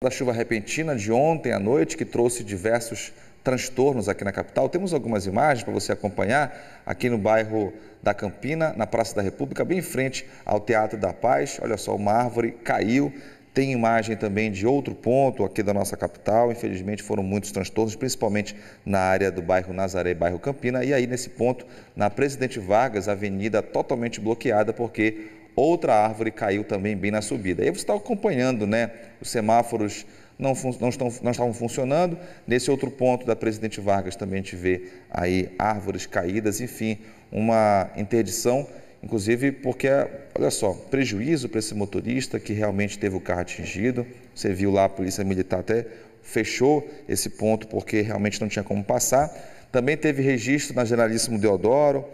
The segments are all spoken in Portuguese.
Da chuva repentina de ontem à noite, que trouxe diversos transtornos aqui na capital. Temos algumas imagens para você acompanhar aqui no bairro da Campina, na Praça da República, bem em frente ao Teatro da Paz. Olha só, uma árvore caiu. Tem imagem também de outro ponto aqui da nossa capital. Infelizmente foram muitos transtornos, principalmente na área do bairro Nazaré, bairro Campina. E aí nesse ponto, na Presidente Vargas, a avenida totalmente bloqueada porque outra árvore caiu também bem na subida. Aí você está acompanhando, né? Os semáforos não estavam funcionando. Nesse outro ponto da Presidente Vargas também a gente vê aí árvores caídas, enfim, uma interdição, inclusive porque, olha só, prejuízo para esse motorista que realmente teve o carro atingido. Você viu lá, a Polícia Militar até fechou esse ponto porque realmente não tinha como passar. Também teve registro na Generalíssimo Deodoro,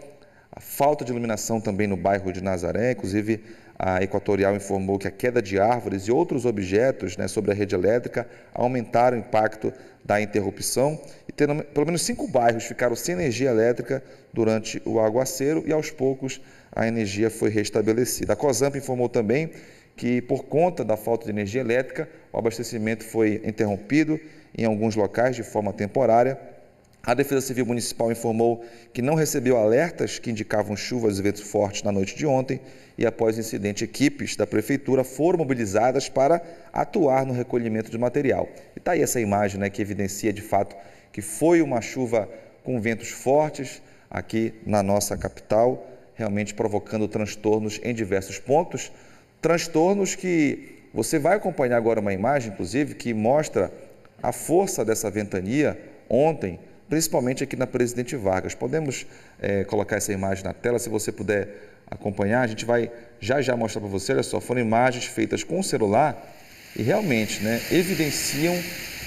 a falta de iluminação também no bairro de Nazaré. Inclusive a Equatorial informou que a queda de árvores e outros objetos, né, sobre a rede elétrica aumentaram o impacto da interrupção e pelo menos 5 bairros ficaram sem energia elétrica durante o aguaceiro e aos poucos a energia foi restabelecida. A Cosamp informou também que por conta da falta de energia elétrica o abastecimento foi interrompido em alguns locais de forma temporária. A Defesa Civil Municipal informou que não recebeu alertas que indicavam chuvas e ventos fortes na noite de ontem e, após o incidente, equipes da Prefeitura foram mobilizadas para atuar no recolhimento de material. E está aí essa imagem, né, que evidencia de fato que foi uma chuva com ventos fortes aqui na nossa capital, realmente provocando transtornos em diversos pontos. Transtornos que você vai acompanhar agora uma imagem, inclusive, que mostra a força dessa ventania ontem, principalmente aqui na Presidente Vargas. Podemos colocar essa imagem na tela, se você puder acompanhar. A gente vai já mostrar para você. Olha só, foram imagens feitas com o celular e realmente, né, evidenciam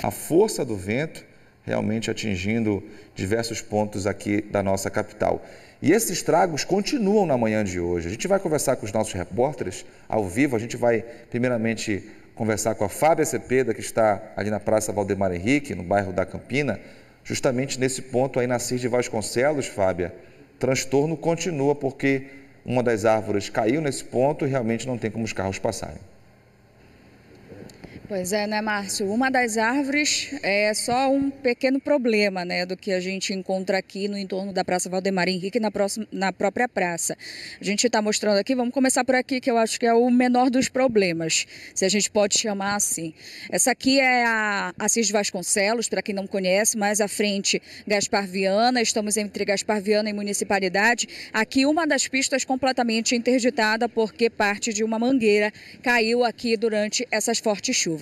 a força do vento, realmente atingindo diversos pontos aqui da nossa capital. E esses estragos continuam na manhã de hoje. A gente vai conversar com os nossos repórteres ao vivo. A gente vai, primeiramente, conversar com a Fábia Cepeda, que está ali na Praça Valdemar Henrique, no bairro da Campina, justamente nesse ponto aí na Assis de Vasconcelos. Fábia, transtorno continua porque uma das árvores caiu nesse ponto e realmente não tem como os carros passarem. Pois é, né, Márcio? Uma das árvores é só um pequeno problema, né, do que a gente encontra aqui no entorno da Praça Valdemar Henrique, na própria praça. A gente está mostrando aqui, vamos começar por aqui, que eu acho que é o menor dos problemas, se a gente pode chamar assim. Essa aqui é a Assis de Vasconcelos, para quem não conhece, mais à frente Gaspar Viana, estamos entre Gaspar Viana e Municipalidade. Aqui uma das pistas completamente interditada porque parte de uma mangueira caiu aqui durante essas fortes chuvas.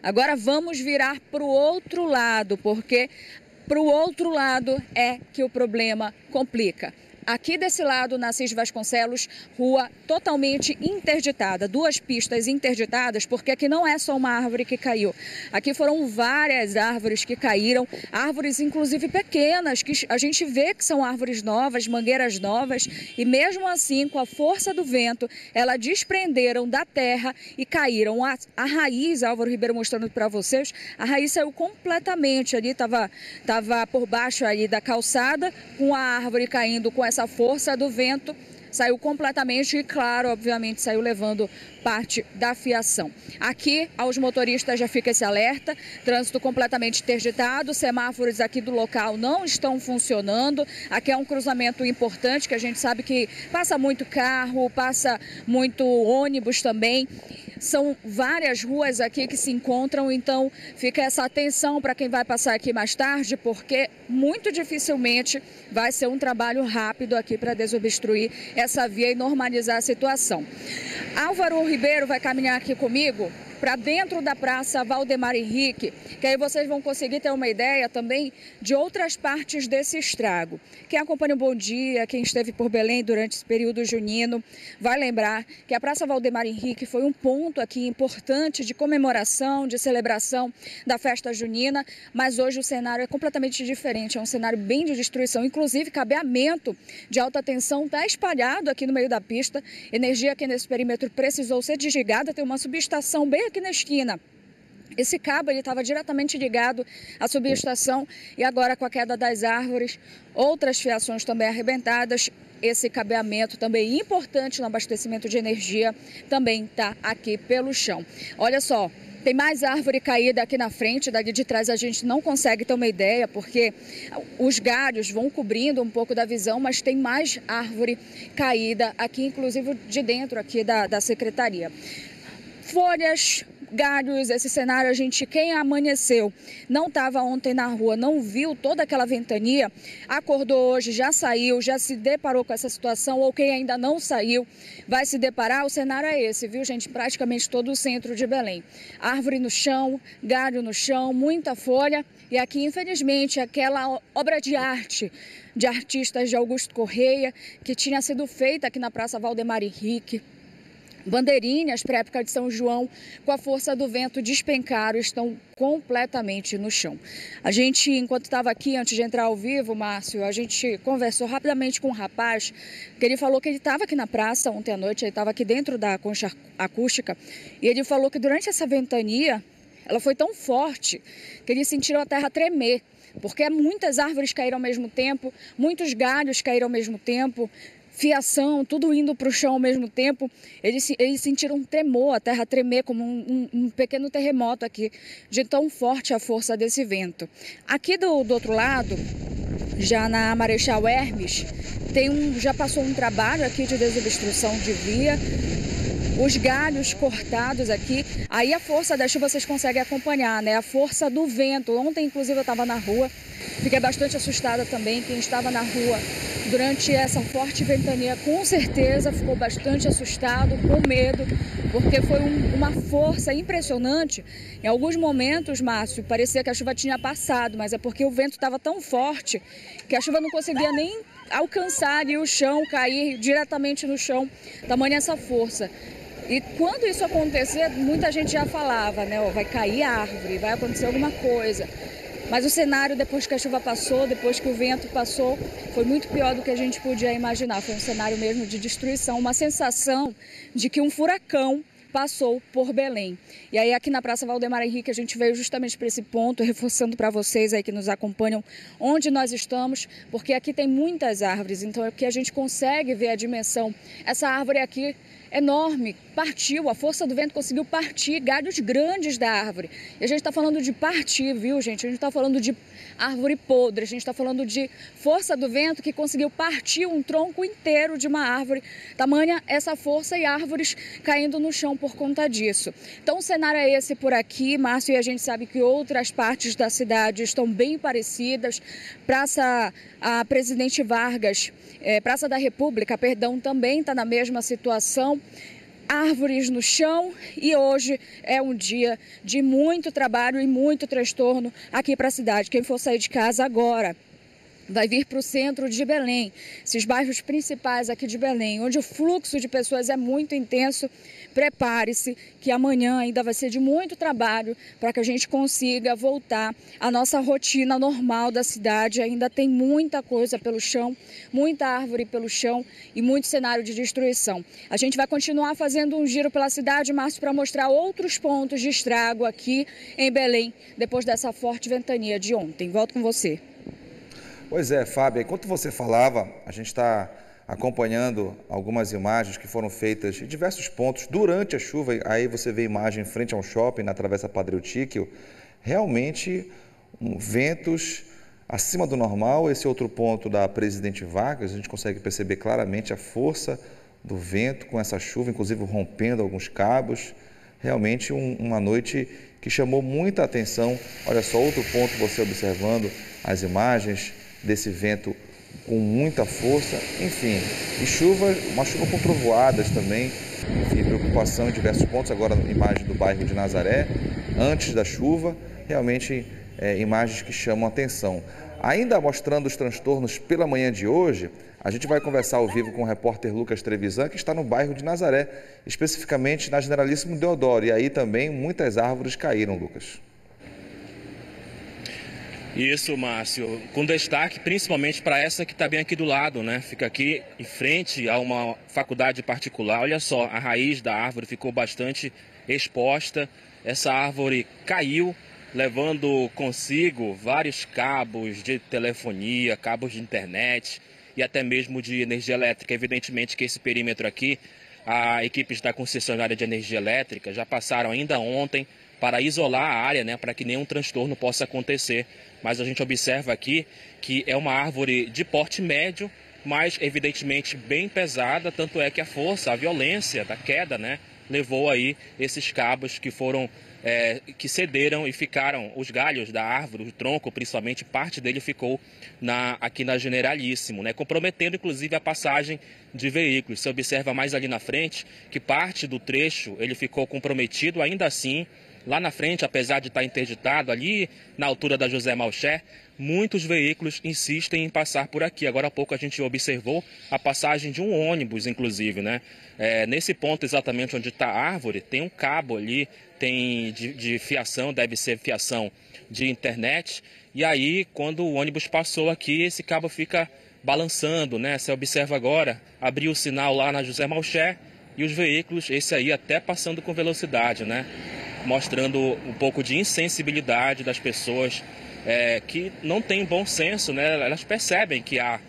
Agora vamos virar para o outro lado, porque para o outro lado é que o problema complica. Aqui desse lado, na Assis de Vasconcelos, rua totalmente interditada, 2 pistas interditadas, porque aqui não é só uma árvore que caiu. Aqui foram várias árvores que caíram, árvores inclusive pequenas, que a gente vê que são árvores novas, mangueiras novas, e mesmo assim, com a força do vento, elas desprenderam da terra e caíram. A raiz, Álvaro Ribeiro mostrando para vocês, a raiz saiu completamente ali, estava por baixo ali da calçada, com a árvore caindo com essa força do vento, saiu completamente e, claro, obviamente, saiu levando parte da fiação. Aqui, aos motoristas já fica esse alerta, trânsito completamente interditado, semáforos aqui do local não estão funcionando. Aqui é um cruzamento importante, que a gente sabe que passa muito carro, passa muito ônibus também. São várias ruas aqui que se encontram, então fica essa atenção para quem vai passar aqui mais tarde, porque muito dificilmente vai ser um trabalho rápido aqui para desobstruir essa via e normalizar a situação. Álvaro Ribeiro vai caminhar aqui comigo para dentro da Praça Valdemar Henrique, que aí vocês vão conseguir ter uma ideia também de outras partes desse estrago. Quem acompanha o Bom Dia, quem esteve por Belém durante esse período junino, vai lembrar que a Praça Valdemar Henrique foi um ponto aqui importante de comemoração, de celebração da festa junina, mas hoje o cenário é completamente diferente, é um cenário bem de destruição, inclusive cabeamento de alta tensão está espalhado aqui no meio da pista, energia aqui nesse perímetro precisou ser desligada, tem uma subestação bem aqui na esquina. Esse cabo estava diretamente ligado à subestação e agora com a queda das árvores, outras fiações também arrebentadas, esse cabeamento também importante no abastecimento de energia também está aqui pelo chão. Olha só, Tem mais árvore caída aqui na frente, daqui de trás a gente não consegue ter uma ideia, porque os galhos vão cobrindo um pouco da visão, mas tem mais árvore caída aqui, inclusive de dentro aqui da secretaria. Folhas, galhos, esse cenário, quem amanheceu, não estava ontem na rua, não viu toda aquela ventania, acordou hoje, já saiu, já se deparou com essa situação, ou quem ainda não saiu, vai se deparar, o cenário é esse, viu, gente? Praticamente todo o centro de Belém. Árvore no chão, galho no chão, muita folha, e aqui, infelizmente, aquela obra de arte de artistas de Augusto Correia, que tinha sido feita aqui na Praça Valdemar Henrique, bandeirinhas para a época de São João, com a força do vento despencaram, estão completamente no chão. A gente, enquanto estava aqui, antes de entrar ao vivo, Márcio, a gente conversou rapidamente com um rapaz, que ele falou que ele estava aqui na praça ontem à noite, ele estava aqui dentro da concha acústica, e ele falou que durante essa ventania, ela foi tão forte que eles sentiram a terra tremer, porque muitas árvores caíram ao mesmo tempo, muitos galhos caíram ao mesmo tempo, fiação, tudo indo para o chão ao mesmo tempo. Eles sentiram um tremor, a terra tremer como um pequeno terremoto aqui, de tão forte a força desse vento. Aqui do outro lado, já na Marechal Hermes, já passou um trabalho aqui de desobstrução de via, os galhos cortados aqui, aí a força da chuva vocês conseguem acompanhar, né? A força do vento. Ontem, inclusive, eu estava na rua, fiquei bastante assustada também. Quem estava na rua durante essa forte ventania, com certeza ficou bastante assustado, com medo, porque foi uma força impressionante. Em alguns momentos, Márcio, parecia que a chuva tinha passado, mas é porque o vento estava tão forte que a chuva não conseguia nem alcançar ali o chão, cair diretamente no chão, tamanha essa força. E quando isso acontecer, muita gente já falava, né? Vai cair a árvore, vai acontecer alguma coisa. Mas o cenário, depois que a chuva passou, depois que o vento passou, foi muito pior do que a gente podia imaginar. Foi um cenário mesmo de destruição, uma sensação de que um furacão passou por Belém. E aí aqui na Praça Valdemar Henrique a gente veio justamente para esse ponto, reforçando para vocês aí que nos acompanham onde nós estamos, porque aqui tem muitas árvores, então é que a gente consegue ver a dimensão. Essa árvore aqui enorme, partiu, a força do vento conseguiu partir galhos grandes da árvore. E a gente está falando de partir, viu, gente? A gente está falando de árvore podre, a gente está falando de força do vento que conseguiu partir um tronco inteiro de uma árvore. Tamanha essa força e árvores caindo no chão por conta disso. Então o cenário é esse por aqui, Márcio, e a gente sabe que outras partes da cidade estão bem parecidas. A Presidente Vargas, Praça da República, perdão, também está na mesma situação. Árvores no chão, e hoje é um dia de muito trabalho e muito transtorno aqui para a cidade. Quem for sair de casa agora vai vir para o centro de Belém, esses bairros principais aqui de Belém, onde o fluxo de pessoas é muito intenso. Prepare-se que amanhã ainda vai ser de muito trabalho para que a gente consiga voltar à nossa rotina normal da cidade. Ainda tem muita coisa pelo chão, muita árvore pelo chão e muito cenário de destruição. A gente vai continuar fazendo um giro pela cidade, Márcio, para mostrar outros pontos de estrago aqui em Belém, depois dessa forte ventania de ontem. Volto com você. Pois é, Fábio, enquanto você falava, a gente está acompanhando algumas imagens que foram feitas em diversos pontos durante a chuva. Aí você vê imagem em frente a um shopping, na Travessa Padre Eutíquio, realmente ventos acima do normal. Esse outro ponto da Presidente Vargas, a gente consegue perceber claramente a força do vento com essa chuva, inclusive rompendo alguns cabos. Realmente uma noite que chamou muita atenção. Olha só, outro ponto, você observando as imagens desse vento com muita força, enfim, e uma chuva com trovoadas também, enfim, preocupação em diversos pontos. Agora imagem do bairro de Nazaré, antes da chuva, realmente imagens que chamam a atenção. Ainda mostrando os transtornos pela manhã de hoje, a gente vai conversar ao vivo com o repórter Lucas Trevisan, que está no bairro de Nazaré, especificamente na Generalíssimo Deodoro, e aí também muitas árvores caíram, Lucas. Isso, Márcio, com destaque principalmente para essa que está bem aqui do lado, né? Fica aqui em frente a uma faculdade particular. Olha só, a raiz da árvore ficou bastante exposta. Essa árvore caiu, levando consigo vários cabos de telefonia, cabos de internet e até mesmo de energia elétrica. Evidentemente que esse perímetro aqui, a equipes da concessionária de energia elétrica já passaram ainda ontem para isolar a área, né, para que nenhum transtorno possa acontecer. Mas a gente observa aqui que é uma árvore de porte médio, mas evidentemente bem pesada, tanto é que a força, a violência da queda, né, levou aí esses cabos que foram que cederam e ficaram, os galhos da árvore, o tronco principalmente, parte dele ficou aqui na Generalíssimo, né, comprometendo inclusive a passagem de veículos. Você observa mais ali na frente que parte do trecho ele ficou comprometido, ainda assim, lá na frente, apesar de estar interditado, ali na altura da José Malcher, muitos veículos insistem em passar por aqui. Agora há pouco a gente observou a passagem de um ônibus, inclusive, né? Nesse ponto exatamente onde está a árvore, tem um cabo ali, tem de fiação, deve ser fiação de internet. E aí, quando o ônibus passou aqui, esse cabo fica balançando, né? Você observa agora, abriu o sinal lá na José Malcher e os veículos, esse aí até passando com velocidade, né? Mostrando um pouco de insensibilidade das pessoas que não têm bom senso, né? Elas percebem que há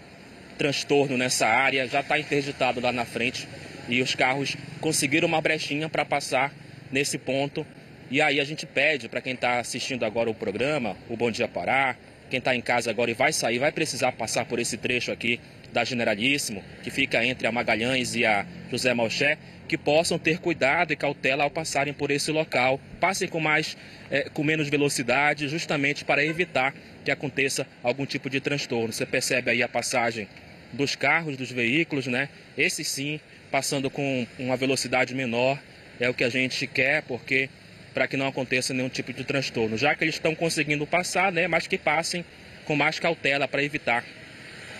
transtorno nessa área, já está interditado lá na frente e os carros conseguiram uma brechinha para passar nesse ponto. E aí a gente pede para quem está assistindo agora o programa, o Bom Dia Pará, quem está em casa agora e vai sair, vai precisar passar por esse trecho aqui da Generalíssimo, que fica entre a Magalhães e a José Malcher, que possam ter cuidado e cautela ao passarem por esse local. Passem com menos velocidade, justamente para evitar que aconteça algum tipo de transtorno. Você percebe aí a passagem dos carros, dos veículos, né? Esses sim, passando com uma velocidade menor, é o que a gente quer, porque para que não aconteça nenhum tipo de transtorno. Já que eles estão conseguindo passar, né? Mas que passem com mais cautela para evitar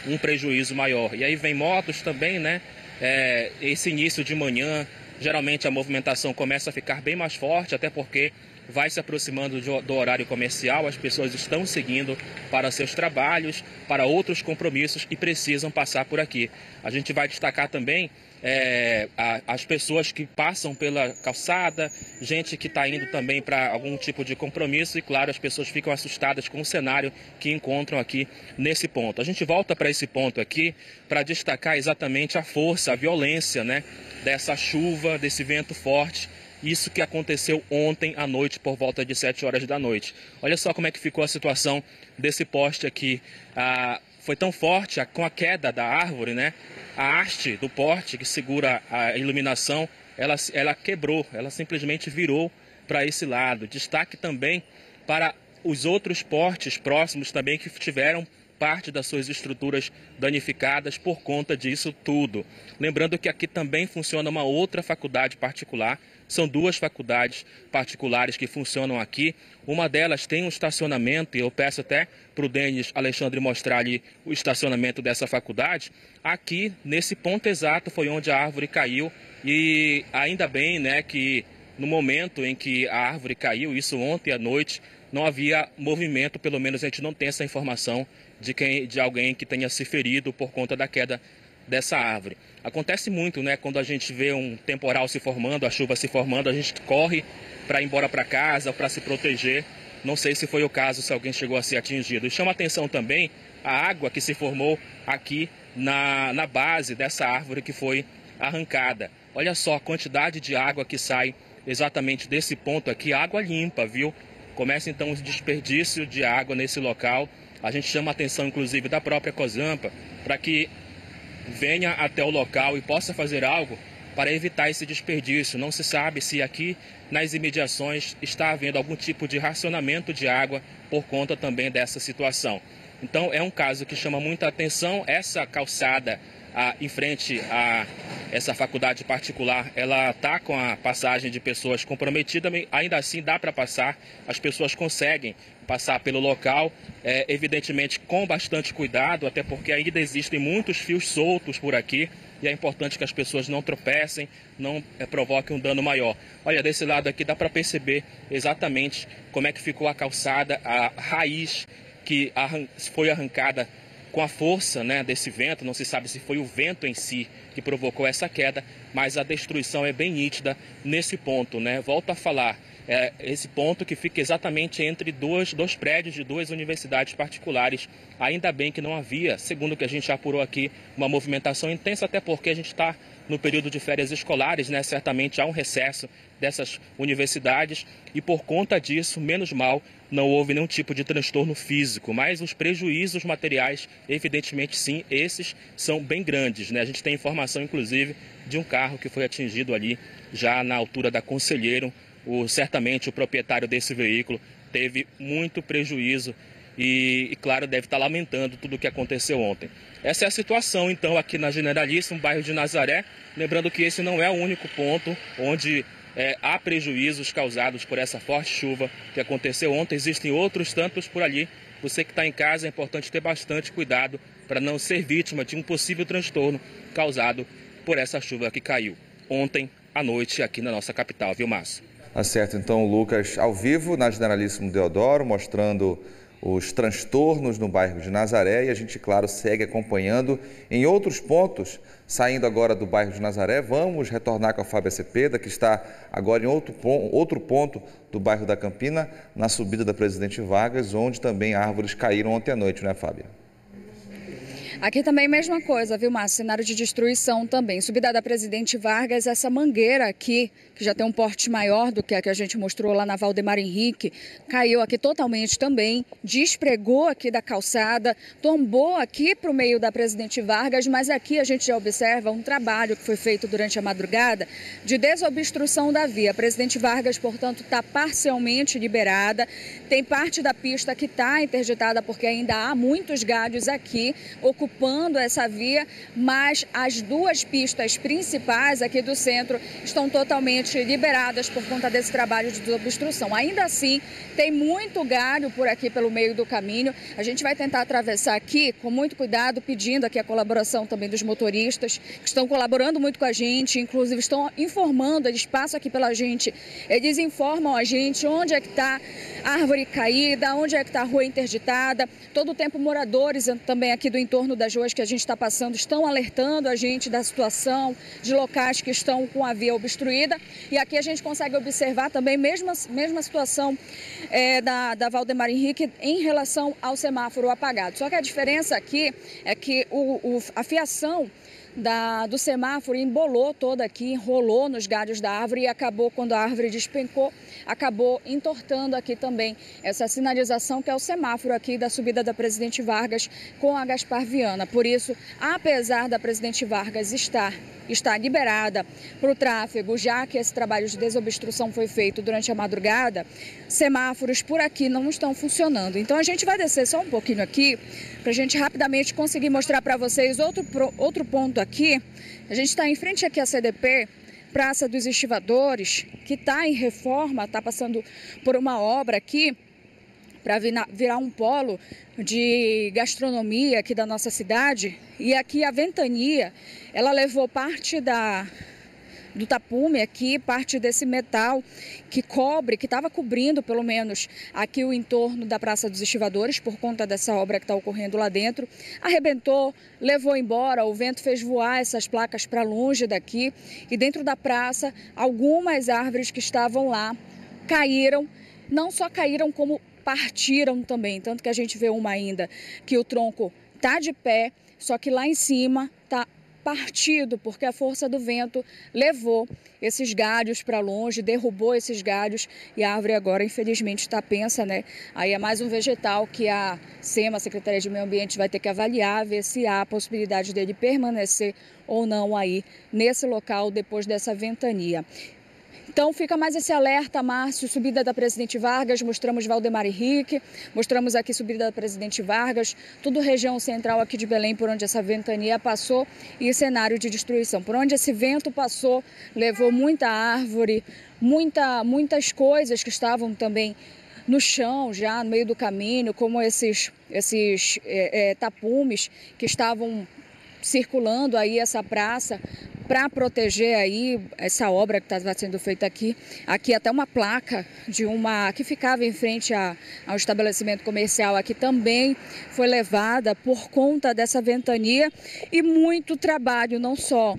um prejuízo maior. E aí vem motos também, né? Esse início de manhã, geralmente a movimentação começa a ficar bem mais forte, até porque vai se aproximando do horário comercial, as pessoas estão seguindo para seus trabalhos, para outros compromissos e precisam passar por aqui. A gente vai destacar também as pessoas que passam pela calçada, gente que está indo também para algum tipo de compromisso e, claro, as pessoas ficam assustadas com o cenário que encontram aqui nesse ponto. A gente volta para esse ponto aqui para destacar exatamente a força, a violência, né, dessa chuva, desse vento forte. Isso que aconteceu ontem à noite, por volta de 7 horas da noite. Olha só como é que ficou a situação desse poste aqui. Foi tão forte com a queda da árvore, né? A haste do poste que segura a iluminação, ela quebrou, ela simplesmente virou para esse lado. Destaque também para os outros postes próximos também que tiveram parte das suas estruturas danificadas por conta disso tudo. Lembrando que aqui também funciona uma outra faculdade particular. São duas faculdades particulares que funcionam aqui. Uma delas tem um estacionamento, e eu peço até para o Denis Alexandre mostrar ali o estacionamento dessa faculdade. Aqui, nesse ponto exato, foi onde a árvore caiu. E ainda bem, né, que no momento em que a árvore caiu, isso ontem à noite, não havia movimento, pelo menos a gente não tem essa informação de alguém que tenha se ferido por conta da queda dessa árvore. Acontece muito, né, quando a gente vê um temporal se formando, a chuva se formando, a gente corre para ir embora para casa, para se proteger. Não sei se foi o caso, se alguém chegou a ser atingido. E chama atenção também a água que se formou aqui na base dessa árvore que foi arrancada. Olha só a quantidade de água que sai exatamente desse ponto aqui, água limpa, viu? Começa então o desperdício de água nesse local. A gente chama a atenção, inclusive, da própria Cozampa, para que venha até o local e possa fazer algo para evitar esse desperdício. Não se sabe se aqui nas imediações está havendo algum tipo de racionamento de água por conta também dessa situação. Então é um caso que chama muita atenção. Essa calçada em frente a essa faculdade particular, ela está com a passagem de pessoas comprometidas, ainda assim dá para passar, as pessoas conseguem passar pelo local, evidentemente com bastante cuidado, até porque ainda existem muitos fios soltos por aqui e é importante que as pessoas não tropecem, não provoquem um dano maior. Olha, desse lado aqui dá para perceber exatamente como é que ficou a calçada, a raiz que foi arrancada com a força, né, desse vento. Não se sabe se foi o vento em si que provocou essa queda, mas a destruição é bem nítida nesse ponto, né? Volto a falar, esse ponto que fica exatamente entre dois prédios de duas universidades particulares. Ainda bem que não havia, segundo o que a gente já apurou aqui, uma movimentação intensa, até porque a gente está no período de férias escolares, né? Certamente há um recesso dessas universidades e por conta disso, menos mal, não houve nenhum tipo de transtorno físico, mas os prejuízos materiais, evidentemente sim, esses são bem grandes, né? A gente tem informação, inclusive, de um carro que foi atingido ali já na altura da Conselheiro. Certamente o proprietário desse veículo teve muito prejuízo e claro, deve estar lamentando tudo o que aconteceu ontem. Essa é a situação, então, aqui na Generalíssimo, bairro de Nazaré. Lembrando que esse não é o único ponto onde há prejuízos causados por essa forte chuva que aconteceu ontem. Existem outros tantos por ali. Você que está em casa, é importante ter bastante cuidado para não ser vítima de um possível transtorno causado por essa chuva que caiu ontem à noite aqui na nossa capital, viu, Márcio? Tá certo, então, Lucas, ao vivo na Generalíssimo Deodoro, mostrando os transtornos no bairro de Nazaré, e a gente, claro, segue acompanhando em outros pontos. Saindo agora do bairro de Nazaré, vamos retornar com a Fábia Cepeda, que está agora em outro ponto do bairro da Campina, na subida da Presidente Vargas, onde também árvores caíram ontem à noite, não é, Fábia? Aqui também mesma coisa, viu, Márcio? Cenário de destruição também. Subida da Presidente Vargas, essa mangueira aqui, que já tem um porte maior do que a gente mostrou lá na Valdemar Henrique, caiu aqui totalmente também, despregou aqui da calçada, tombou aqui para o meio da Presidente Vargas, mas aqui a gente já observa um trabalho que foi feito durante a madrugada de desobstrução da via. A Presidente Vargas, portanto, está parcialmente liberada. Tem parte da pista que está interditada porque ainda há muitos galhos aqui ocupando essa via, mas as duas pistas principais aqui do centro estão totalmente liberadas por conta desse trabalho de desobstrução. Ainda assim, tem muito galho por aqui pelo meio do caminho. A gente vai tentar atravessar aqui com muito cuidado, pedindo aqui a colaboração também dos motoristas, que estão colaborando muito com a gente, inclusive estão informando, eles passam aqui pela gente, eles informam a gente onde é que está a árvore caída, onde é que está a rua interditada. Todo o tempo moradores também aqui do entorno das ruas que a gente está passando estão alertando a gente da situação de locais que estão com a via obstruída. E aqui a gente consegue observar também mesma situação da Valdemar Henrique em relação ao semáforo apagado. Só que a diferença aqui é que a fiação do semáforo embolou toda aqui, enrolou nos galhos da árvore e acabou, quando a árvore despencou, acabou entortando aqui também essa sinalização que é o semáforo aqui da subida da Presidente Vargas com a Gaspar Viana. Por isso, apesar da Presidente Vargas estar liberada para o tráfego, já que esse trabalho de desobstrução foi feito durante a madrugada, semáforos por aqui não estão funcionando. Então a gente vai descer só um pouquinho aqui para a gente rapidamente conseguir mostrar para vocês outro ponto aqui. A gente está em frente aqui à CDP, Praça dos Estivadores, que está em reforma, está passando por uma obra aqui para virar um polo de gastronomia aqui da nossa cidade. E aqui a ventania, ela levou parte do tapume aqui, parte desse metal que estava cobrindo pelo menos aqui o entorno da Praça dos Estivadores por conta dessa obra que está ocorrendo lá dentro. Arrebentou, levou embora, o vento fez voar essas placas para longe daqui e dentro da praça algumas árvores que estavam lá caíram, não só caíram como partiram também, tanto que a gente vê uma ainda que o tronco está de pé, só que lá em cima está partido, porque a força do vento levou esses galhos para longe, derrubou esses galhos e a árvore agora, infelizmente, está pensa, né? Aí é mais um vegetal que a SEMA, a Secretaria de Meio Ambiente, vai ter que avaliar, ver se há a possibilidade dele permanecer ou não aí nesse local depois dessa ventania. Então fica mais esse alerta, Márcio, subida da Presidente Vargas, mostramos Valdemar Henrique, mostramos aqui subida da Presidente Vargas, tudo região central aqui de Belém, por onde essa ventania passou e cenário de destruição. Por onde esse vento passou, levou muita árvore, muitas coisas que estavam também no chão, já no meio do caminho, como esses tapumes que estavam circulando aí essa praça, para proteger aí essa obra que estava sendo feita aqui. Aqui até uma placa que ficava em frente ao estabelecimento comercial aqui também foi levada por conta dessa ventania e muito trabalho, não só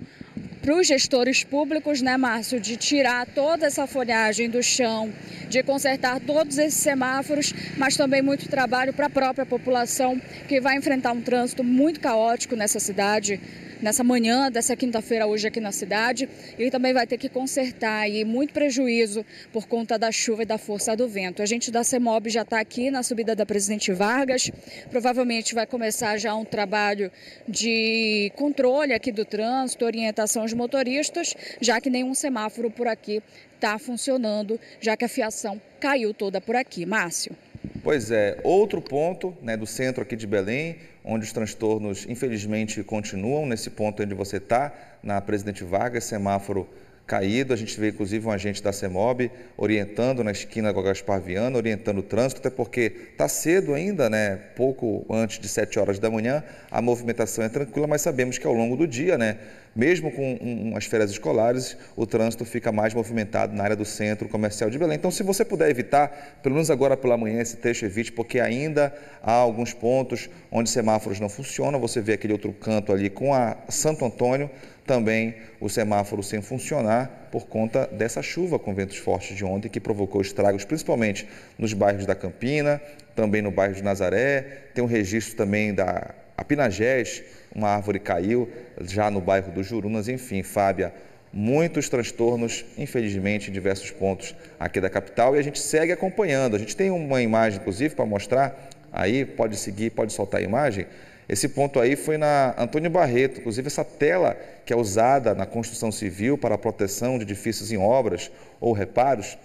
para os gestores públicos, né, Márcio, de tirar toda essa folhagem do chão, de consertar todos esses semáforos, mas também muito trabalho para a própria população, que vai enfrentar um trânsito muito caótico nessa cidade, nessa manhã dessa quinta-feira hoje aqui na cidade, e também vai ter que consertar aí muito prejuízo por conta da chuva e da força do vento. A gente da CEMOB já está aqui na subida da Presidente Vargas, provavelmente vai começar já um trabalho de controle aqui do trânsito, orientação aos motoristas, já que nenhum semáforo por aqui está funcionando, já que a fiação caiu toda por aqui. Márcio. Pois é, outro ponto, né, do centro aqui de Belém, onde os transtornos, infelizmente, continuam, nesse ponto onde você está, na Presidente Vargas, semáforo caído. A gente vê, inclusive, um agente da CEMOB orientando na esquina com a Gaspar Viana, orientando o trânsito, até porque está cedo ainda, né, pouco antes de 7 horas da manhã, a movimentação é tranquila, mas sabemos que ao longo do dia, né, mesmo com as férias escolares, o trânsito fica mais movimentado na área do centro comercial de Belém. Então, se você puder evitar, pelo menos agora pela manhã, esse trecho evite, porque ainda há alguns pontos onde semáforos não funcionam. Você vê aquele outro canto ali com a Santo Antônio, também o semáforo sem funcionar por conta dessa chuva com ventos fortes de ontem que provocou estragos, principalmente nos bairros da Campina, também no bairro de Nazaré. Tem um registro também da Pinagés, uma árvore caiu já no bairro do Jurunas. Enfim, Fábia, muitos transtornos, infelizmente, em diversos pontos aqui da capital, e a gente segue acompanhando. A gente tem uma imagem, inclusive, para mostrar aí, pode seguir, pode soltar a imagem. Esse ponto aí foi na Antônio Barreto, inclusive essa tela que é usada na construção civil para a proteção de edifícios em obras ou reparos,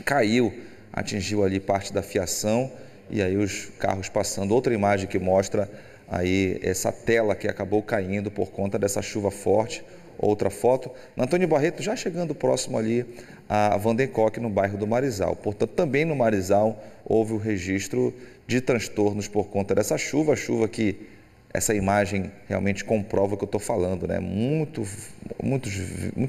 caiu, atingiu ali parte da fiação e aí os carros passando. Outra imagem que mostra aí essa tela que acabou caindo por conta dessa chuva forte. Outra foto, na Antônio Barreto, já chegando próximo ali a Vandencoque, no bairro do Marizal. Portanto, também no Marizal houve o registro de transtornos por conta dessa chuva, que essa imagem realmente comprova o que eu estou falando, né? Muito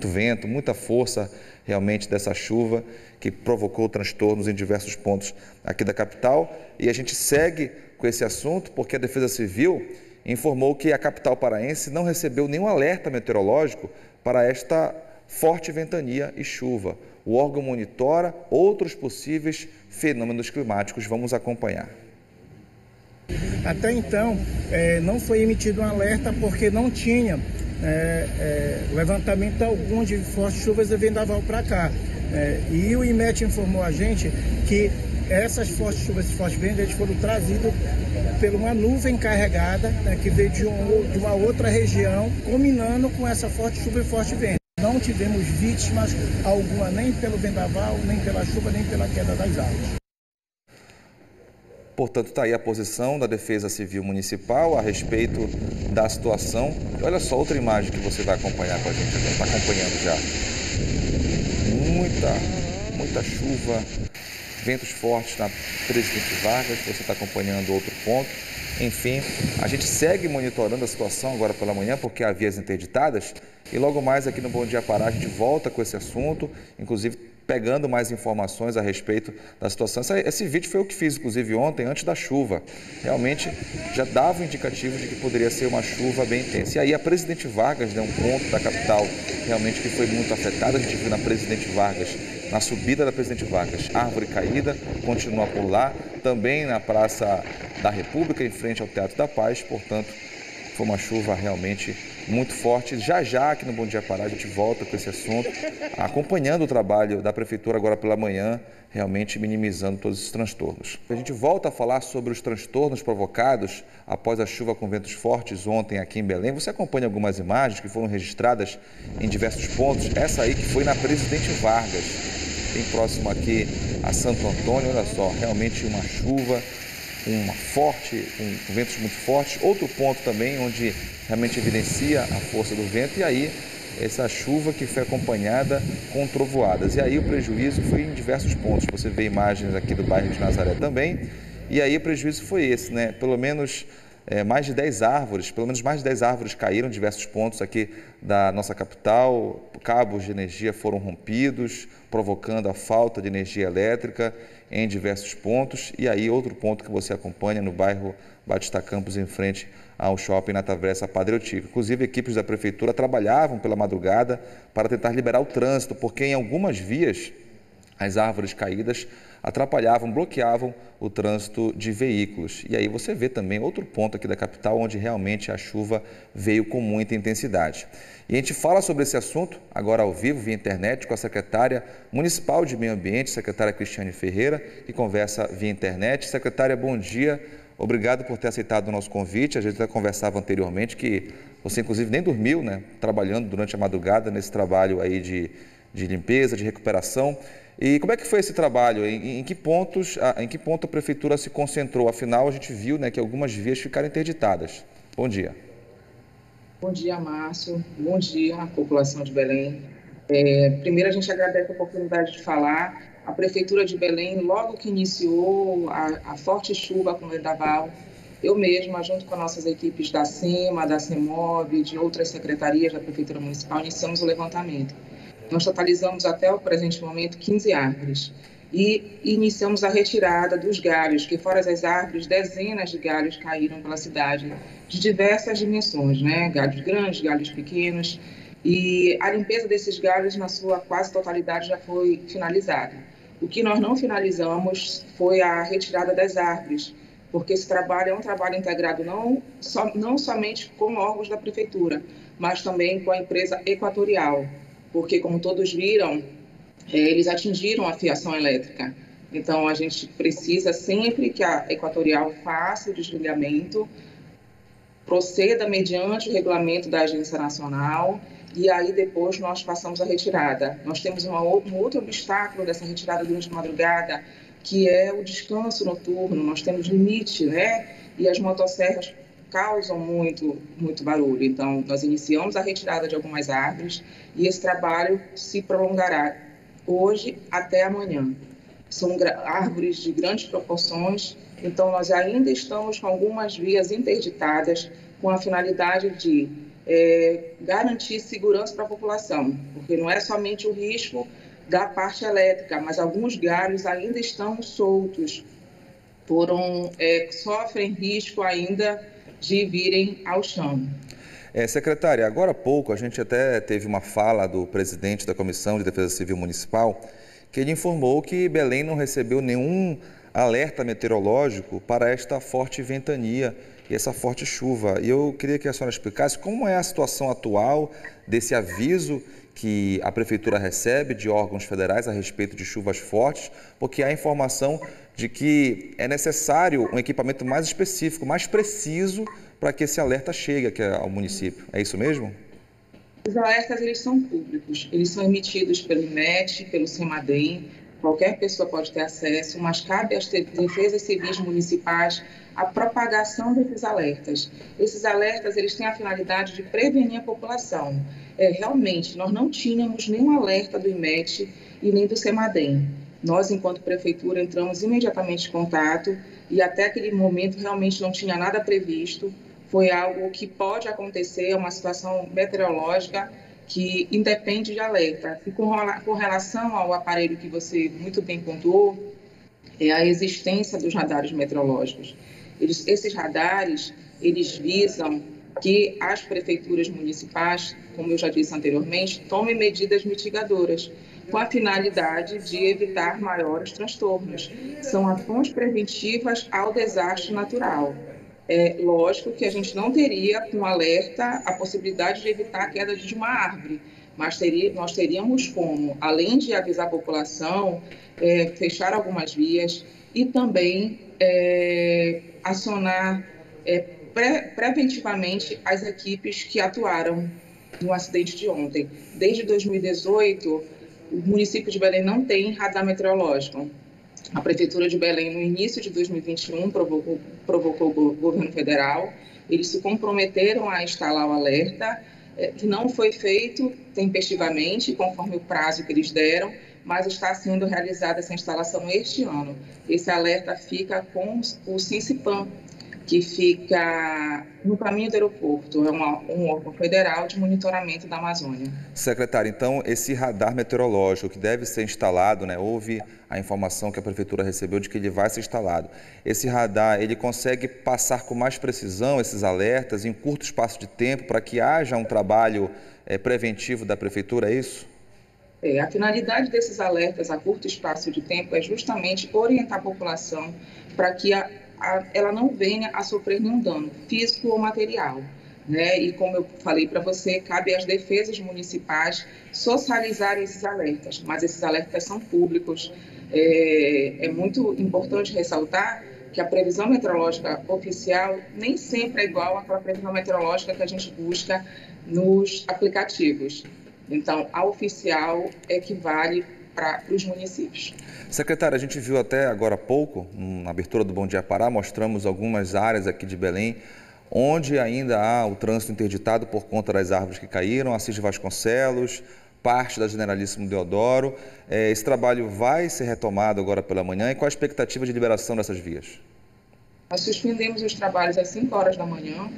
vento, muita força realmente dessa chuva que provocou transtornos em diversos pontos aqui da capital. E a gente segue com esse assunto porque a Defesa Civil informou que a capital paraense não recebeu nenhum alerta meteorológico para esta forte ventania e chuva. O órgão monitora outros possíveis fenômenos climáticos. Vamos acompanhar. Até então, não foi emitido um alerta porque não tinha levantamento algum de fortes chuvas e vendaval para cá. E o IMET informou a gente que essas fortes chuvas e fortes ventos eles foram trazidos por uma nuvem carregada, né, que veio de uma outra região, combinando com essa forte chuva e forte vento. Não tivemos vítimas alguma, nem pelo vendaval, nem pela chuva, nem pela queda das árvores. Portanto, está aí a posição da Defesa Civil Municipal a respeito da situação. E olha só outra imagem que você vai acompanhar com a gente agora. Está acompanhando já. Muita chuva, ventos fortes na Presidente Vargas. Você está acompanhando outro ponto. Enfim, a gente segue monitorando a situação agora pela manhã, porque há vias interditadas. E logo mais aqui no Bom Dia Pará a gente volta com esse assunto, inclusive pegando mais informações a respeito da situação. Esse vídeo foi o que fiz, inclusive, ontem, antes da chuva. Realmente já dava um indicativo de que poderia ser uma chuva bem intensa. E aí a Presidente Vargas, né, um ponto da capital realmente que foi muito afetado. A gente viu na Presidente Vargas, na subida da Presidente Vargas, árvore caída, continua por lá. Também na Praça da República, em frente ao Teatro da Paz. Portanto, foi uma chuva realmente muito forte. Já aqui no Bom Dia Pará a gente volta com esse assunto, acompanhando o trabalho da Prefeitura agora pela manhã, realmente minimizando todos esses transtornos. A gente volta a falar sobre os transtornos provocados após a chuva com ventos fortes ontem aqui em Belém. Você acompanha algumas imagens que foram registradas em diversos pontos. Essa aí que foi na Presidente Vargas, bem próximo aqui a Santo Antônio. Olha só, realmente uma chuva com ventos muito fortes. Outro ponto também onde realmente evidencia a força do vento, e aí essa chuva que foi acompanhada com trovoadas. E aí o prejuízo foi em diversos pontos. Você vê imagens aqui do bairro de Nazaré também, e aí o prejuízo foi esse, né? Pelo menos mais de 10 árvores, pelo menos mais de 10 árvores caíram em diversos pontos aqui da nossa capital, cabos de energia foram rompidos, provocando a falta de energia elétrica em diversos pontos. E aí outro ponto que você acompanha no bairro Batista Campos, em frente ao shopping na Travessa Padre Eutíquio. Inclusive, equipes da prefeitura trabalhavam pela madrugada para tentar liberar o trânsito, porque em algumas vias as árvores caídas atrapalhavam, bloqueavam o trânsito de veículos. E aí você vê também outro ponto aqui da capital, onde realmente a chuva veio com muita intensidade. E a gente fala sobre esse assunto agora ao vivo, via internet, com a secretária municipal de Meio Ambiente, secretária Cristiane Ferreira, que conversa via internet. Secretária, bom dia. Obrigado por ter aceitado o nosso convite. A gente já conversava anteriormente que você, inclusive, nem dormiu, né? Trabalhando durante a madrugada nesse trabalho aí de limpeza, de recuperação. E como é que foi esse trabalho? Em que ponto a prefeitura se concentrou? Afinal, a gente viu, né, que algumas vias ficaram interditadas. Bom dia. Bom dia, Márcio. Bom dia, população de Belém. Primeiro, a gente agradece a oportunidade de falar. A Prefeitura de Belém, logo que iniciou a forte chuva com o vendaval, eu mesma, junto com as nossas equipes da SEMA, da CEMOB, de outras secretarias da Prefeitura Municipal, iniciamos o levantamento. Nós totalizamos até o presente momento 15 árvores e iniciamos a retirada dos galhos, que fora as árvores, dezenas de galhos caíram pela cidade, de diversas dimensões, né? Galhos grandes, galhos pequenos, e a limpeza desses galhos, na sua quase totalidade, já foi finalizada. O que nós não finalizamos foi a retirada das árvores, porque esse trabalho é um trabalho integrado não somente com órgãos da Prefeitura, mas também com a empresa Equatorial, porque, como todos viram, eles atingiram a fiação elétrica. Então, a gente precisa sempre que a Equatorial faça o desligamento, proceda mediante o regulamento da Agência Nacional, e aí depois nós passamos a retirada. Nós temos um outro obstáculo dessa retirada durante a madrugada, que é o descanso noturno. Nós temos limite, né? E as motosserras causam muito barulho. Então, nós iniciamos a retirada de algumas árvores e esse trabalho se prolongará hoje até amanhã. São árvores de grandes proporções, então nós ainda estamos com algumas vias interditadas com a finalidade de garantir segurança para a população, porque não é somente o risco da parte elétrica, mas alguns galhos ainda estão soltos, sofrem risco ainda de virem ao chão. Secretária, agora há pouco a gente até teve uma fala do presidente da Comissão de Defesa Civil Municipal, que ele informou que Belém não recebeu nenhum alerta meteorológico para esta forte ventania e essa forte chuva. E eu queria que a senhora explicasse como é a situação atual desse aviso que a Prefeitura recebe de órgãos federais a respeito de chuvas fortes, porque há informação de que é necessário um equipamento mais específico, mais preciso, para que esse alerta chegue aqui ao município. É isso mesmo? Os alertas, eles são públicos, eles são emitidos pelo IMET, pelo CEMADEM, qualquer pessoa pode ter acesso, mas cabe às defesas civis municipais a propagação desses alertas. Esses alertas, eles têm a finalidade de prevenir a população. Realmente, nós não tínhamos nenhum alerta do IMET e nem do CEMADEM. Nós, enquanto prefeitura, entramos imediatamente em contato e até aquele momento realmente não tinha nada previsto. Foi algo que pode acontecer, uma situação meteorológica que independe de alerta. E com relação ao aparelho que você muito bem pontuou, é a existência dos radares meteorológicos. Esses radares, eles visam que as prefeituras municipais, como eu já disse anteriormente, tomem medidas mitigadoras, com a finalidade de evitar maiores transtornos. São ações preventivas ao desastre natural. É lógico que a gente não teria, com alerta, a possibilidade de evitar a queda de uma árvore, mas nós teríamos como, além de avisar a população, fechar algumas vias e também acionar preventivamente as equipes que atuaram no acidente de ontem. Desde 2018, o município de Belém não tem radar meteorológico. A Prefeitura de Belém, no início de 2021, provocou o governo federal. Eles se comprometeram a instalar o alerta, que não foi feito tempestivamente, conforme o prazo que eles deram, mas está sendo realizada essa instalação este ano. Esse alerta fica com o SINCIPAM, que fica no caminho do aeroporto, é um órgão federal de monitoramento da Amazônia. Secretária, então esse radar meteorológico que deve ser instalado, né, houve a informação que a Prefeitura recebeu de que ele vai ser instalado. Esse radar, ele consegue passar com mais precisão esses alertas em curto espaço de tempo para que haja um trabalho preventivo da Prefeitura, é isso? A finalidade desses alertas a curto espaço de tempo é justamente orientar a população para que ela não venha a sofrer nenhum dano físico ou material, né? E como eu falei para você, cabe às defesas municipais socializarem esses alertas, mas esses alertas são públicos. É muito importante ressaltar que a previsão meteorológica oficial nem sempre é igual àquela previsão meteorológica que a gente busca nos aplicativos. Então, a oficial é que vale para os municípios. Secretária, a gente viu até agora há pouco, na abertura do Bom Dia Pará, mostramos algumas áreas aqui de Belém, onde ainda há o trânsito interditado por conta das árvores que caíram, Assis de Vasconcelos, parte da Generalíssimo Deodoro. Esse trabalho vai ser retomado agora pela manhã e qual a expectativa de liberação dessas vias? Nós suspendemos os trabalhos às 5 horas da manhã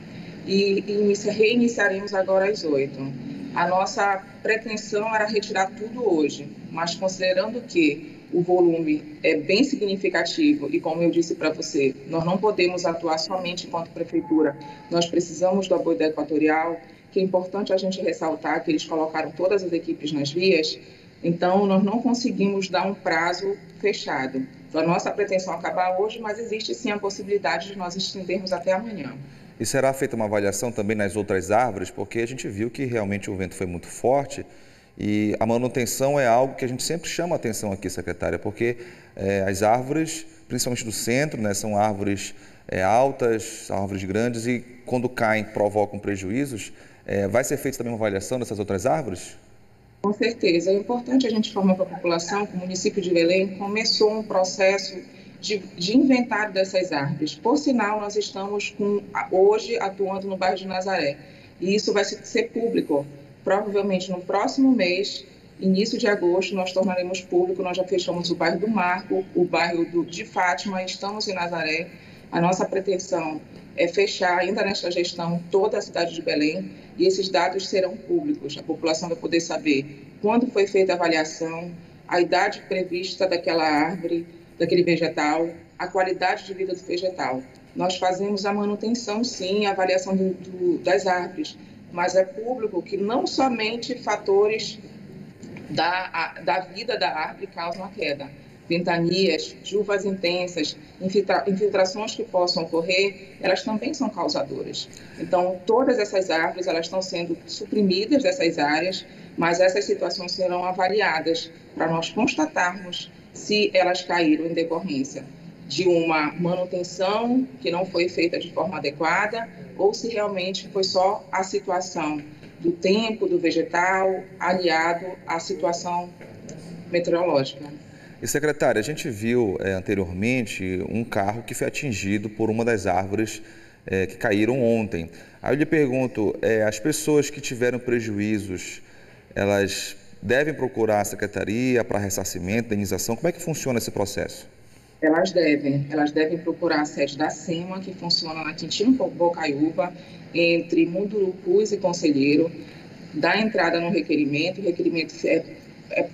e reiniciaremos agora às 8. A nossa pretensão era retirar tudo hoje, mas considerando que o volume é bem significativo e, como eu disse para você, nós não podemos atuar somente enquanto prefeitura, nós precisamos do apoio da Equatorial, que é importante a gente ressaltar que eles colocaram todas as equipes nas vias, então nós não conseguimos dar um prazo fechado. Então, a nossa pretensão é acabar hoje, mas existe sim a possibilidade de nós estendermos até amanhã. E será feita uma avaliação também nas outras árvores, porque a gente viu que realmente o vento foi muito forte e a manutenção é algo que a gente sempre chama a atenção aqui, secretária, porque as árvores, principalmente do centro, né, são árvores altas, árvores grandes e quando caem provocam prejuízos. Vai ser feita também uma avaliação dessas outras árvores? Com certeza. É importante a gente informar para a população que o município de Belém começou um processo de inventário dessas árvores. Por sinal, nós estamos hoje atuando no bairro de Nazaré. E isso vai ser público. Provavelmente no próximo mês, início de agosto, nós tornaremos público. Nós já fechamos o bairro do Marco, o bairro de Fátima, estamos em Nazaré. A nossa pretensão é fechar ainda nesta gestão toda a cidade de Belém e esses dados serão públicos. A população vai poder saber quando foi feita a avaliação, a idade prevista daquela árvore, daquele vegetal, a qualidade de vida do vegetal. Nós fazemos a manutenção, sim, a avaliação das árvores, mas é público que não somente fatores da vida da árvore causam a queda. Ventanias, chuvas intensas, infiltrações que possam ocorrer, elas também são causadoras. Então, todas essas árvores elas estão sendo suprimidas dessas áreas, mas essas situações serão avaliadas para nós constatarmos se elas caíram em decorrência de uma manutenção que não foi feita de forma adequada ou se realmente foi só a situação do tempo, do vegetal, aliado à situação meteorológica. E, secretária, a gente viu anteriormente um carro que foi atingido por uma das árvores que caíram ontem. Aí eu lhe pergunto, as pessoas que tiveram prejuízos, elas devem procurar a secretaria para ressarcimento, indenização? Como é que funciona esse processo? Elas devem procurar a sede da SEMA, que funciona na Quintino Bocaiúva, entre Mundurucus e Conselheiro, dar entrada no requerimento, o requerimento é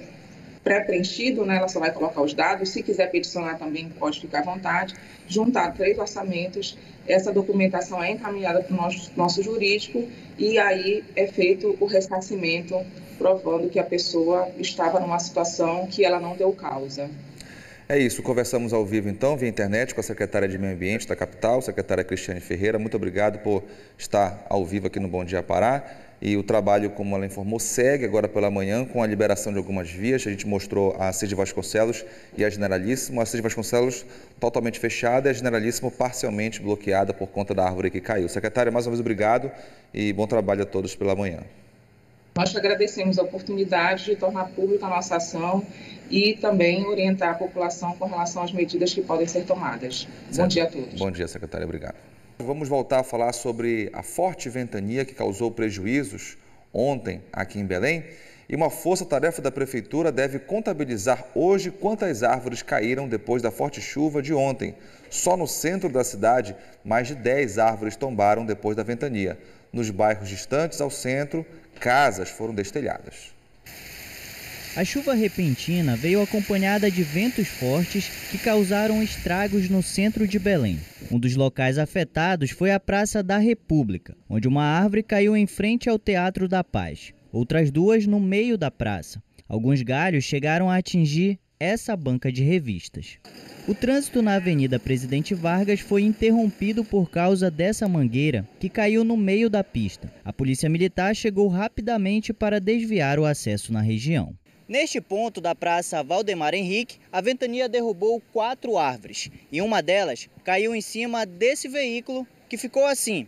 pré-preenchido, né? Ela só vai colocar os dados, se quiser peticionar também pode ficar à vontade, juntar 3 orçamentos, essa documentação é encaminhada para o nosso jurídico e aí é feito o ressarcimento, provando que a pessoa estava numa situação que ela não deu causa. É isso, conversamos ao vivo então, via internet, com a secretária de Meio Ambiente da capital, secretária Cristiane Ferreira. Muito obrigado por estar ao vivo aqui no Bom Dia Pará. E o trabalho, como ela informou, segue agora pela manhã com a liberação de algumas vias. A gente mostrou a Assis de Vasconcelos e a Generalíssimo. A Assis de Vasconcelos totalmente fechada e a Generalíssimo parcialmente bloqueada por conta da árvore que caiu. Secretária, mais uma vez obrigado e bom trabalho a todos pela manhã. Nós te agradecemos a oportunidade de tornar pública a nossa ação e também orientar a população com relação às medidas que podem ser tomadas. Certo. Bom dia a todos. Bom dia, secretária. Obrigado. Vamos voltar a falar sobre a forte ventania que causou prejuízos ontem aqui em Belém. E uma força-tarefa da Prefeitura deve contabilizar hoje quantas árvores caíram depois da forte chuva de ontem. Só no centro da cidade, mais de 10 árvores tombaram depois da ventania. Nos bairros distantes ao centro, casas foram destelhadas. A chuva repentina veio acompanhada de ventos fortes que causaram estragos no centro de Belém. Um dos locais afetados foi a Praça da República, onde uma árvore caiu em frente ao Teatro da Paz. Outras duas no meio da praça. Alguns galhos chegaram a atingir essa banca de revistas. O trânsito na Avenida Presidente Vargas foi interrompido por causa dessa mangueira que caiu no meio da pista. A Polícia Militar chegou rapidamente para desviar o acesso na região. Neste ponto da Praça Valdemar Henrique, a ventania derrubou 4 árvores e uma delas caiu em cima desse veículo que ficou assim,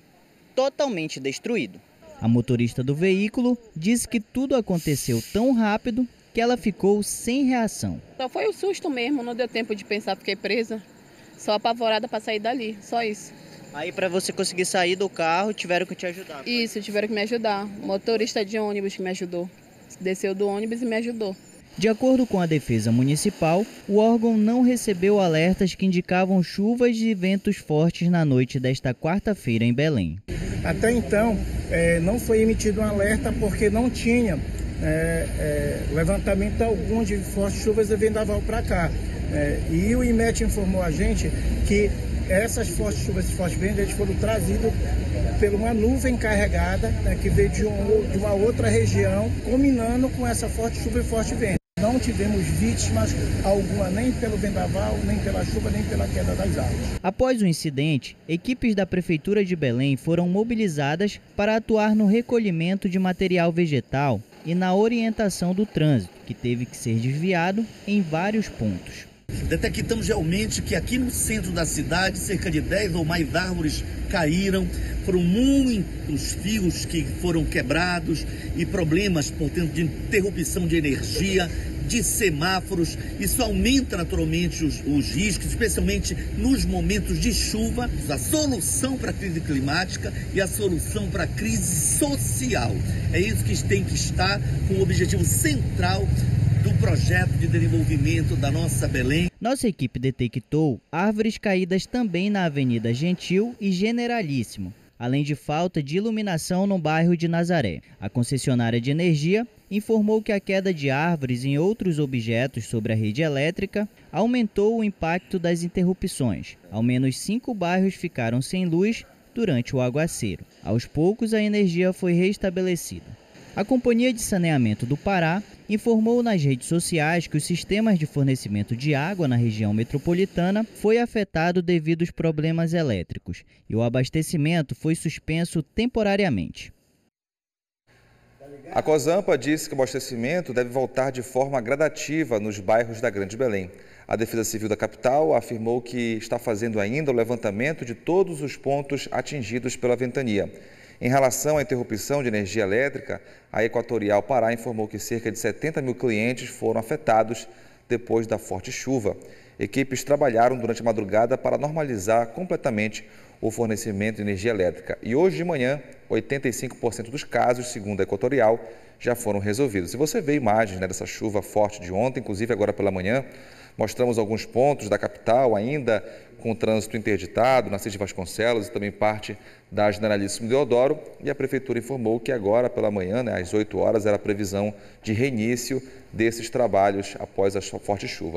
totalmente destruído. A motorista do veículo disse que tudo aconteceu tão rápido que ela ficou sem reação. Só foi o susto mesmo, não deu tempo de pensar, fiquei presa, só apavorada para sair dali, só isso. Aí para você conseguir sair do carro, tiveram que te ajudar? Isso, tiveram que me ajudar, o motorista de ônibus que me ajudou, desceu do ônibus e me ajudou. De acordo com a Defesa Municipal, o órgão não recebeu alertas que indicavam chuvas e ventos fortes na noite desta quarta-feira em Belém. Até então, não foi emitido um alerta porque não tinha levantamento algum de fortes chuvas e vendaval para cá. E o IMET informou a gente que essas fortes chuvas e fortes ventos foram trazidos por uma nuvem carregada, que veio de uma outra região, combinando com essa forte chuva e forte vento. Não tivemos vítimas alguma, nem pelo vendaval, nem pela chuva, nem pela queda das árvores. Após o incidente, equipes da Prefeitura de Belém foram mobilizadas para atuar no recolhimento de material vegetal e na orientação do trânsito, que teve que ser desviado em vários pontos. Detectamos realmente que aqui no centro da cidade, cerca de 10 ou mais árvores caíram, foram muitos fios que foram quebrados e problemas, portanto, de interrupção de energia, de semáforos. Isso aumenta naturalmente os riscos, especialmente nos momentos de chuva. A solução para a crise climática e a solução para a crise social. É isso que tem que estar com o objetivo central do projeto de desenvolvimento da nossa Belém. Nossa equipe detectou árvores caídas também na Avenida Gentil e Generalíssimo, além de falta de iluminação no bairro de Nazaré. A concessionária de energia informou que a queda de árvores em outros objetos sobre a rede elétrica aumentou o impacto das interrupções. Ao menos 5 bairros ficaram sem luz durante o aguaceiro. Aos poucos, a energia foi restabelecida. A Companhia de Saneamento do Pará informou nas redes sociais que os sistemas de fornecimento de água na região metropolitana foi afetado devido aos problemas elétricos e o abastecimento foi suspenso temporariamente. A Cosampa disse que o abastecimento deve voltar de forma gradativa nos bairros da Grande Belém. A Defesa Civil da capital afirmou que está fazendo ainda o levantamento de todos os pontos atingidos pela ventania. Em relação à interrupção de energia elétrica, a Equatorial Pará informou que cerca de 70 mil clientes foram afetados depois da forte chuva. Equipes trabalharam durante a madrugada para normalizar completamente o fornecimento de energia elétrica. E hoje de manhã, 85% dos casos, segundo a Equatorial, já foram resolvidos. Se você vê imagens dessa chuva forte de ontem, inclusive agora pela manhã, mostramos alguns pontos da capital ainda com o trânsito interditado, na Cid Vasconcelos e também parte da Generalíssimo Deodoro. E a Prefeitura informou que agora pela manhã, às 8 horas, era a previsão de reinício desses trabalhos após a forte chuva.